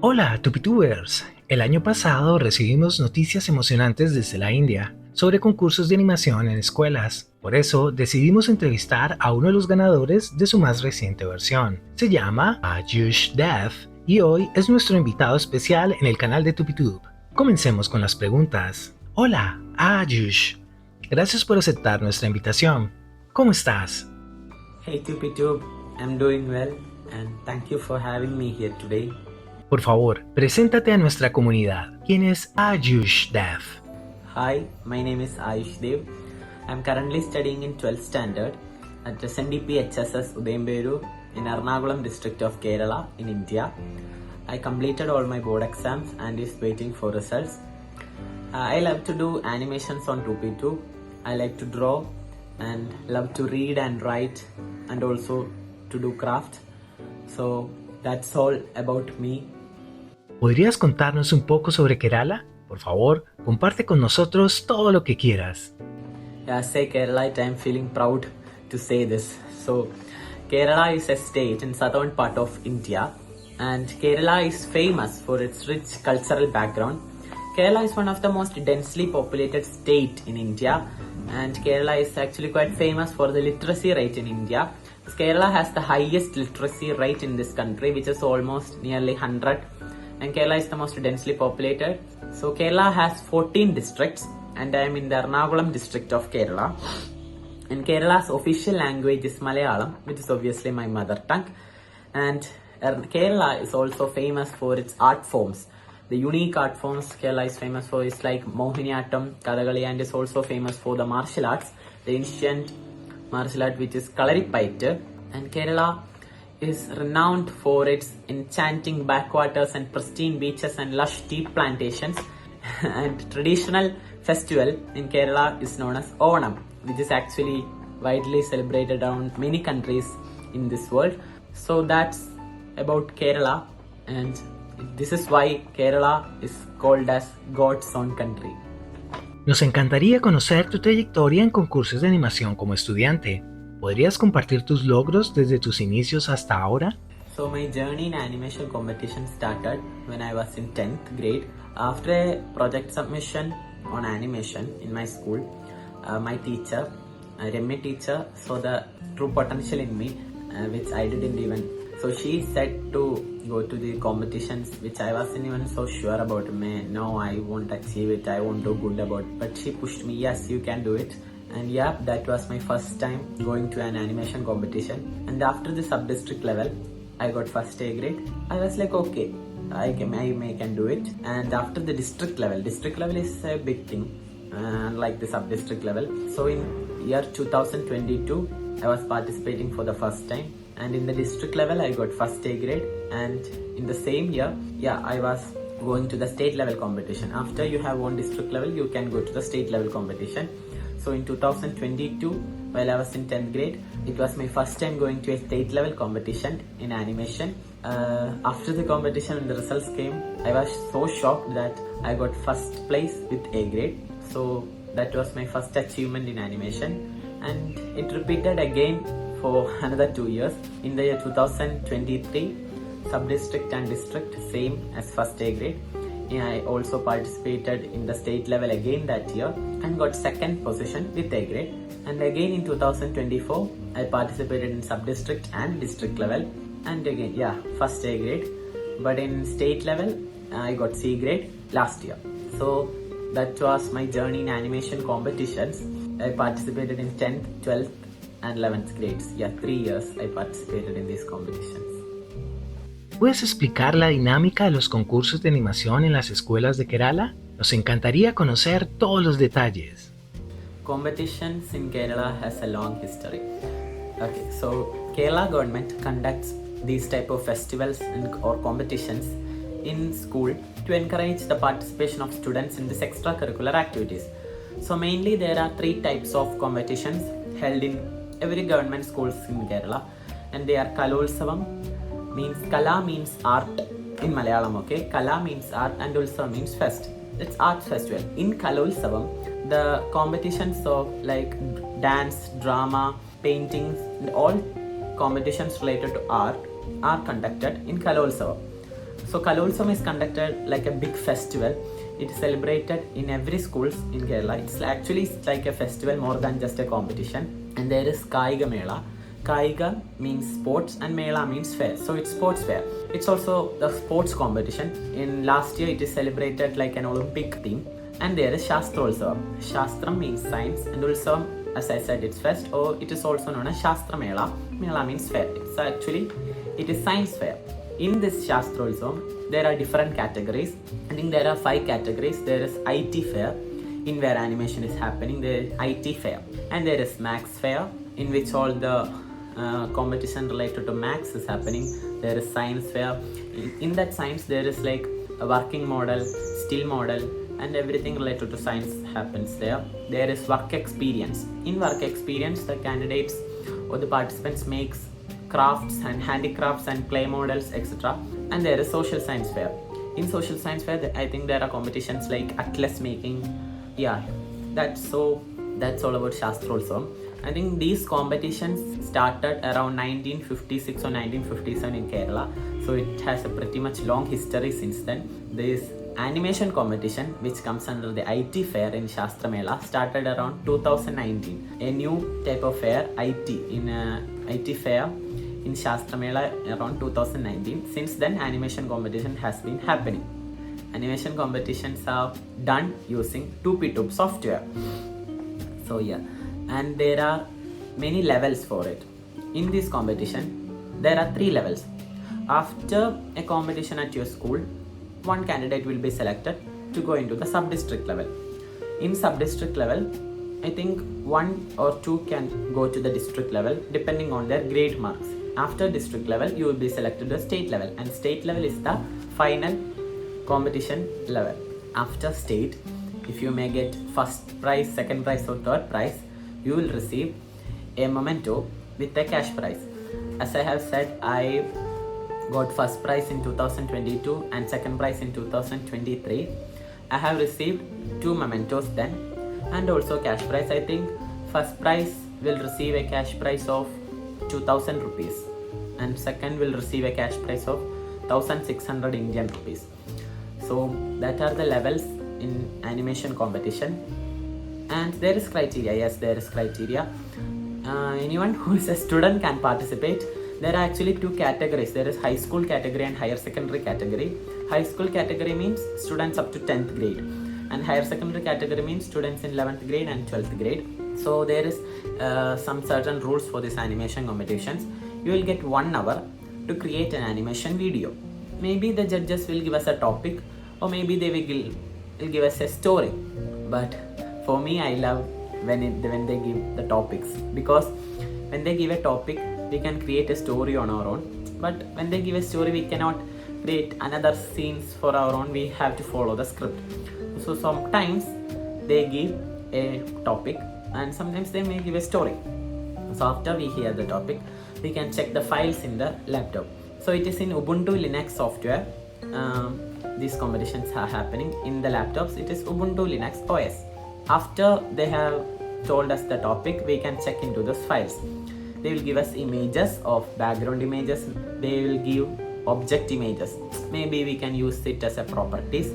Hola, TupiTubers. El año pasado recibimos noticias emocionantes desde la India sobre concursos de animación en escuelas. Por eso decidimos entrevistar a uno de los ganadores de su más reciente versión. Se llama Aayush Dev y hoy es nuestro invitado especial en el canal de TupiTube. Comencemos con las preguntas. Hola, Aayush. Gracias por aceptar nuestra invitación. ¿Cómo estás? Hey TupiTube, I'm doing well and thank you for having me here today. Por favor, preséntate a nuestra comunidad. ¿Quién es Aayush Dev? Hi, my name is Aayush Dev. I'm currently studying in 12th standard at SNDP HSS Udayamperu in Ernakulam district of Kerala in India. I completed all my board exams and is waiting for results. I love to do animations on TupiTube. I like to draw and love to read and write and also to do craft. So that's all about me. ¿Podrías contarnos un poco sobre Kerala? Por favor, comparte con nosotros todo lo que quieras. As a Keralite, I'm feeling proud to say this. So, Kerala is a state in southern part of India, and Kerala is famous for its rich cultural background. Kerala is one of the most densely populated state in India, and Kerala is actually quite famous for the literacy rate in India. Kerala has the highest literacy rate in this country, which is almost nearly 100, and Kerala is the most densely populated. So Kerala has 14 districts, and I am in the Ernakulam district of Kerala. And Kerala's official language is Malayalam, which is obviously my mother tongue. And Kerala is also famous for its art forms. The unique art forms Kerala is famous for is like Mohiniyattam, Kathakali, and is also famous for the martial arts, the ancient martial art which is Kalaripayattu. And Kerala is renowned for its enchanting backwaters and pristine beaches and lush tea plantations. And traditional festival in Kerala is known as Onam, which is actually widely celebrated around many countries in this world. So that's about Kerala, and this is why Kerala is called as God's own country. Nos encantaría conocer tu trayectoria en concursos de animación como estudiante. ¿Podrías compartir tus logros desde tus inicios hasta ahora? So my journey in animation competition started when I was in 10th grade. After a project submission on animation in my school, my teacher, Remy teacher, saw the true potential in me, which I didn't even. So she said to go to the competitions, which I wasn't even so sure about. No, I won't achieve it. I won't do good about it. But she pushed me. Yes, you can do it. And yeah, that was my first time going to an animation competition. And after the sub-district level, I got first A grade. I was like, okay, I can do it. And after the district level is a big thing, like the sub-district level. So in year 2022, I was participating for the first time. And in the district level, I got first A grade. And in the same year, I was going to the state level competition. After you have won district level, you can go to the state level competition. So in 2022, while I was in 10th grade, it was my first time going to a state level competition in animation. After the competition and the results came, I was so shocked that I got first place with A grade. So that was my first achievement in animation. And it repeated again for another 2 years. In the year 2023, sub-district and district same as first A grade. I also participated in the state level again that year and got second position with A grade. And again in 2024, I participated in sub-district and district level. And again, first A grade. But in state level, I got C grade last year. So that was my journey in animation competitions. I participated in 10th, 12th and 11th grades. 3 years I participated in these competitions. ¿Puedes explicar la dinámica de los concursos de animación en las escuelas de Kerala? Nos encantaría conocer todos los detalles. Competitions in Kerala has a long history. Okay, so Kerala government conducts these type of festivals or competitions in school to encourage the participation of students in these extracurricular activities. So mainly there are 3 types of competitions held in every government schools in Kerala, and they are Kalolsavam, means Kala means art in Malayalam, okay? Kala means art and Ulsavam means fest. It's art festival. In Kalolsavam, the competitions of like dance, drama, paintings, and all competitions related to art are conducted in Kalolsavam. So Kalolsam is conducted like a big festival. It is celebrated in every schools in Kerala. It's actually like a festival more than just a competition. And there is Kaiga Mela. Kaiga means sports and Mela means fair. So it's sports fair. It's also the sports competition. In last year it is celebrated like an Olympic theme. And there is Shastra also. Shastra means science and also, as I said, it's fest, or it is also known as Shastra Mela. Mela means fair. It is science fair. In this Shastra also, there are different categories. I think there are 5 categories. There is IT fair, in where animation is happening. There is IT fair. And there is Max fair, in which all the competition related to Max is happening. There is science fair. In that science, there is like a working model, still model, and everything related to science happens there. There is work experience. In work experience, the candidates or the participants makes crafts and handicrafts and clay models, etc. And there is social science fair. In social science fair, I think there are competitions like atlas making. Yeah, that's all about Shastra also. I think these competitions started around 1956 or 1957 in Kerala. So it has a pretty much long history since then. This animation competition, which comes under the IT fair in Shastra Mela, started around 2019. A new type of fair, IT fair in Shastra Mela around 2019. Since then, animation competition has been happening. Animation competitions are done using TupiTube software. So yeah, and there are many levels for it. In this competition, there are 3 levels. After a competition at your school, one candidate will be selected to go into the sub-district level. In sub-district level, I think 1 or 2 can go to the district level depending on their grade marks. After district level, you will be selected to the state level, and state level is the final competition level. After state, if you may get first prize, second prize or third prize, you will receive a memento with a cash prize. As I have said, I got first prize in 2022 and second prize in 2023. I have received 2 mementos then, and also cash prize. I think first prize will receive a cash prize of 2000 rupees and second will receive a cash prize of 1600 Indian rupees. So that are the levels in animation competition. And there is criteria. Yes, there is criteria. Anyone who is a student can participate. There are actually 2 categories. There is high school category and higher secondary category. High school category means students up to 10th grade, and higher secondary category means students in 11th grade and 12th grade. So there is some certain rules for this animation competitions. You will get 1 hour to create an animation video. Maybe the judges will give us a topic, or maybe they will give us a story. But for me, I love when they give the topics, because when they give a topic, we can create a story on our own. But when they give a story, we cannot create another scenes for our own. We have to follow the script. So sometimes they give a topic and sometimes they may give a story. So after we hear the topic, we can check the files in the laptop. So it is in Ubuntu Linux software. These competitions are happening in the laptops. It is Ubuntu Linux OS. After they have told us the topic, we can check into those files. They will give us images of background images. They will give object images. Maybe we can use it as a properties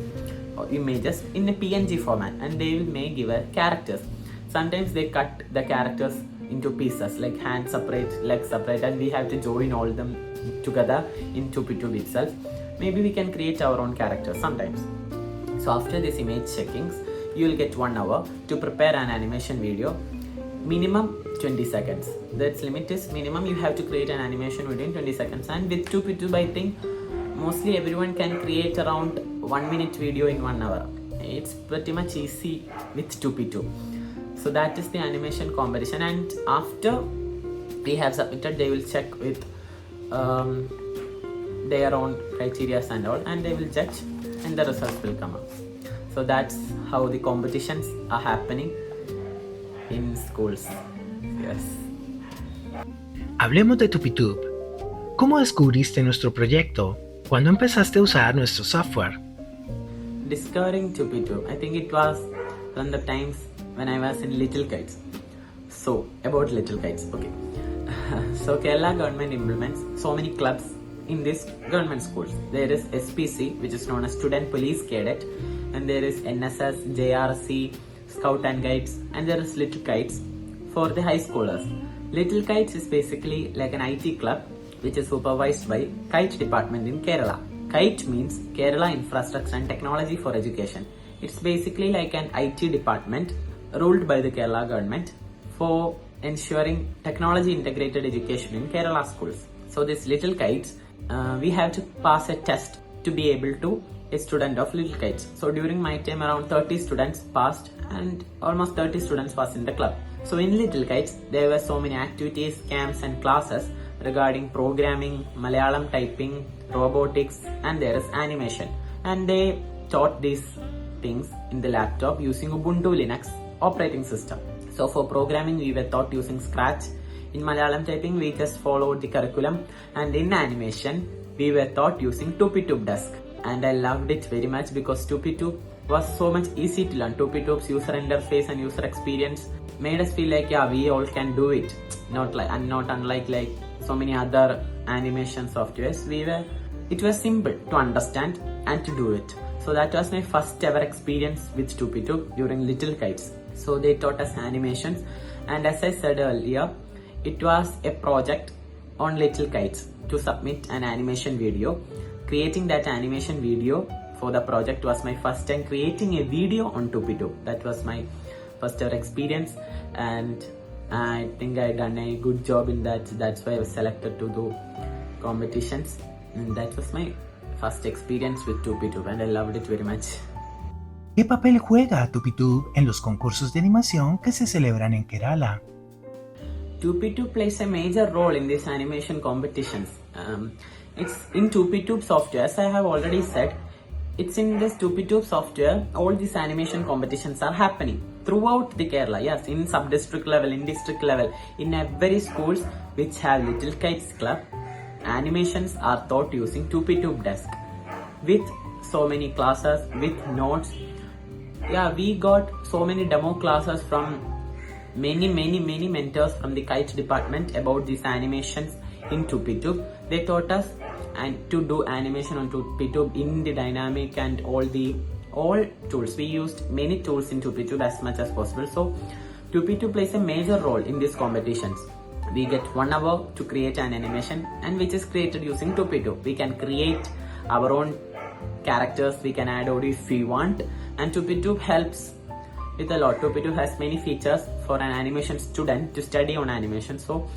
or images in a PNG format, and they may give a characters. Sometimes they cut the characters into pieces, like hand separate, leg separate, and we have to join all them together in TupiTube itself. Maybe we can create our own characters sometimes. So after this image checkings, you will get 1 hour to prepare an animation video. Minimum 20 seconds. That's limit is minimum. You have to create an animation video in 20 seconds. And with TupiTube, I think mostly everyone can create around 1 minute video in 1 hour. It's pretty much easy with TupiTube. So that is the animation competition. And after we have submitted, they will check with their own criteria and all, and they will judge, and the results will come up. So that's how the competitions are happening in schools. Yes. Hablemos de TupiTube. ¿Cómo descubriste nuestro proyecto? ¿Cuándo empezaste a usar nuestro software? Discovering TupiTube, I think it was from the times when I was in Little Kites. So, about Little Kites, okay. So Kerala government implements so many clubs in these government schools. There is SPC, which is known as Student Police Cadet, and there is NSS, JRC, Scout and Guides, and there is Little Kites for the high schoolers. Little Kites is basically like an IT club which is supervised by Kite department in Kerala. Kite means Kerala Infrastructure and Technology for Education. It's basically like an IT department ruled by the Kerala government for ensuring technology integrated education in Kerala schools. So these Little Kites, we have to pass a test to be able to a student of Little Kites. So during my time around 30 students passed and almost 30 students was in the club. So in Little Kites there were so many activities, camps and classes regarding programming, Malayalam typing, robotics, and there is animation. And they taught these things in the laptop using Ubuntu Linux operating system. So for programming we were taught using Scratch. In Malayalam typing we just followed the curriculum, and in animation we were taught using TupiTube desk. And I loved it very much because TupiTube was so much easy to learn. TupiTube's user interface and user experience made us feel like we all can do it. Not unlike like so many other animation softwares. It was simple to understand and to do it. So that was my first ever experience with TupiTube during Little Kites. So they taught us animations, and as I said earlier, it was a project on Little Kites to submit an animation video. Creating that animation video for the project was my first time creating a video on TupiTube. That was my first ever experience, and I think I done a good job in that. That's why I was selected to do competitions, and that was my first experience with TupiTube, and I loved it very much. ¿Qué papel juega TupiTube en los concursos de animación que se celebran en Kerala? TupiTube plays a major role in these animation competitions. It's in TupiTube software, as I have already said. It's in this TupiTube software, all these animation competitions are happening throughout the Kerala. Yes, in sub-district level, in district level, in every schools which have Little Kites Club, animations are taught using TupiTube desk with so many classes, with notes. Yeah, we got so many demo classes from many mentors from the Kite department about these animations in TupiTube. They taught us and to do animation on TupiTube in the dynamic and all tools. We used many tools in TupiTube as much as possible. So TupiTube plays a major role in these competitions. We get 1 hour to create an animation, and which is created using TupiTube. We can create our own characters, we can add audio if we want, and TupiTube helps with a lot. TupiTube has many features for an animation student to study on animation. So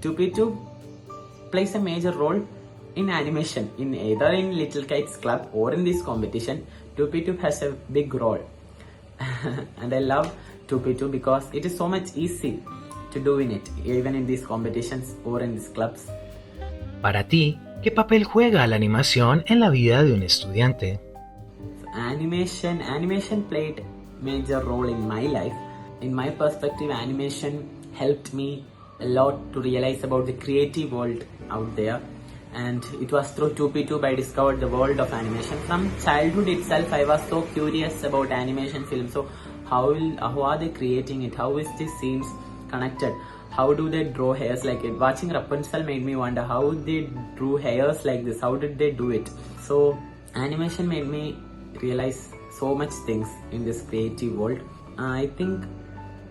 TupiTube plays a major role in animation, in either in Little Kites Club or in this competition. TupiTube has a big role. And I love TupiTube because it is so much easy to do in it, even in these competitions or in these clubs. Para ti, ¿qué papel juega la animación en la vida de un estudiante? Animation played major role in my life. In my perspective, animation helped me a lot to realize about the creative world out there. And it was through TupiTube I discovered the world of animation. From childhood itself, I was so curious about animation films. So how are they creating it? How is these scenes connected? How do they draw hairs like it? Watching Rapunzel made me wonder how they drew hairs like this. How did they do it? So animation made me realize so much things in this creative world. I think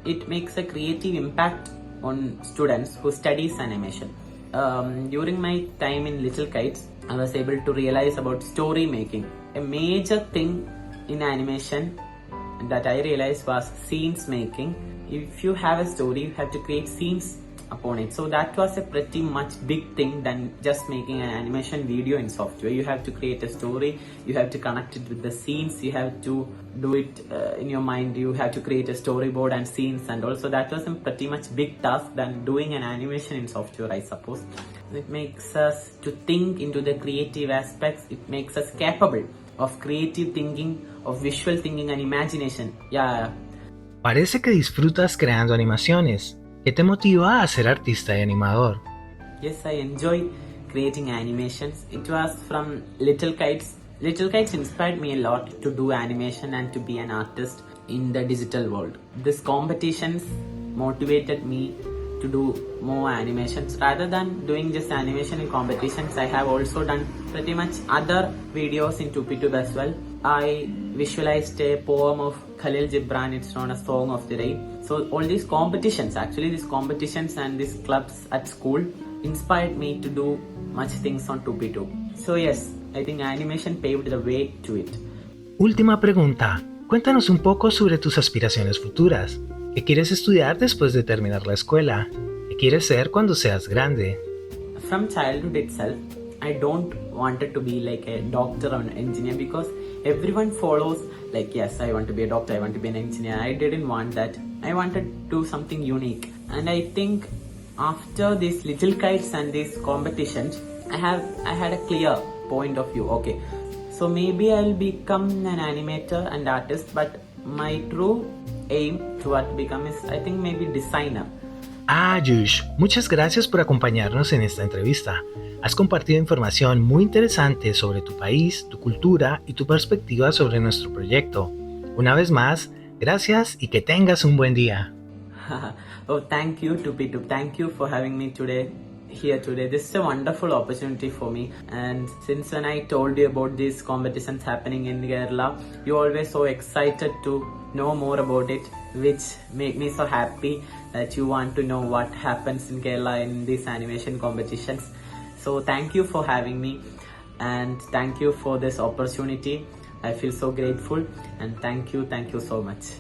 it makes a creative impact on students who studies animation. During my time in Little Kites, I was able to realize about story making. A major thing in animation that I realized was scenes making. If you have a story, you have to create scenes upon it. So that was a pretty much big thing than just making an animation video in software. You have to create a story, you have to connect it with the scenes, you have to do it in your mind, you have to create a storyboard and scenes, and also that was a pretty much big task than doing an animation in software, I suppose. It makes us to think into the creative aspects. It makes us capable of creative thinking, of visual thinking and imagination. Yeah. Parece que disfrutas creando animaciones. ¿Qué te motiva a ser artista y animador? Yes, I enjoy creating animations. It was from Little Kites. Little Kites inspired me a lot to do animation and to be an artist in the digital world. These competitions motivated me to do more animations. Rather than doing just animation in competitions, I have also done pretty much other videos in TupiTube as well. I visualized a poem of Khalil Gibran, it's known as Song of the Rain. So all these competitions and these clubs at school inspired me to do much things on TupiTube. So yes, I think animation paved the way to it. Última pregunta. Cuéntanos un poco sobre tus aspiraciones futuras. ¿Qué quieres estudiar después de terminar la escuela? ¿Qué quieres ser cuando seas grande? From childhood itself, I don't want it to be like a doctor or an engineer, because everyone follows like, yes, I want to be a doctor, I want to be an engineer. I didn't want that. I wanted to do something unique. And I think after these little kites and these competitions, I had a clear point of view. Okay, so maybe I'll become an animator and artist, but my true aim to what become is, I think, maybe designer. Aayush, muchas gracias por acompañarnos en esta entrevista. Has compartido información muy interesante sobre tu país, tu cultura y tu perspectiva sobre nuestro proyecto. Una vez más, gracias y que tengas un buen día. Oh, thank you, TupiTube. Thank you for having me here today. This is a wonderful opportunity for me. And since when I told you about these competitions happening in Kerala, you always so excited to know more about it, which make me so happy that you want to know what happens in Kerala in these animation competitions. So thank you for having me, and thank you for this opportunity. I feel so grateful, and thank you so much.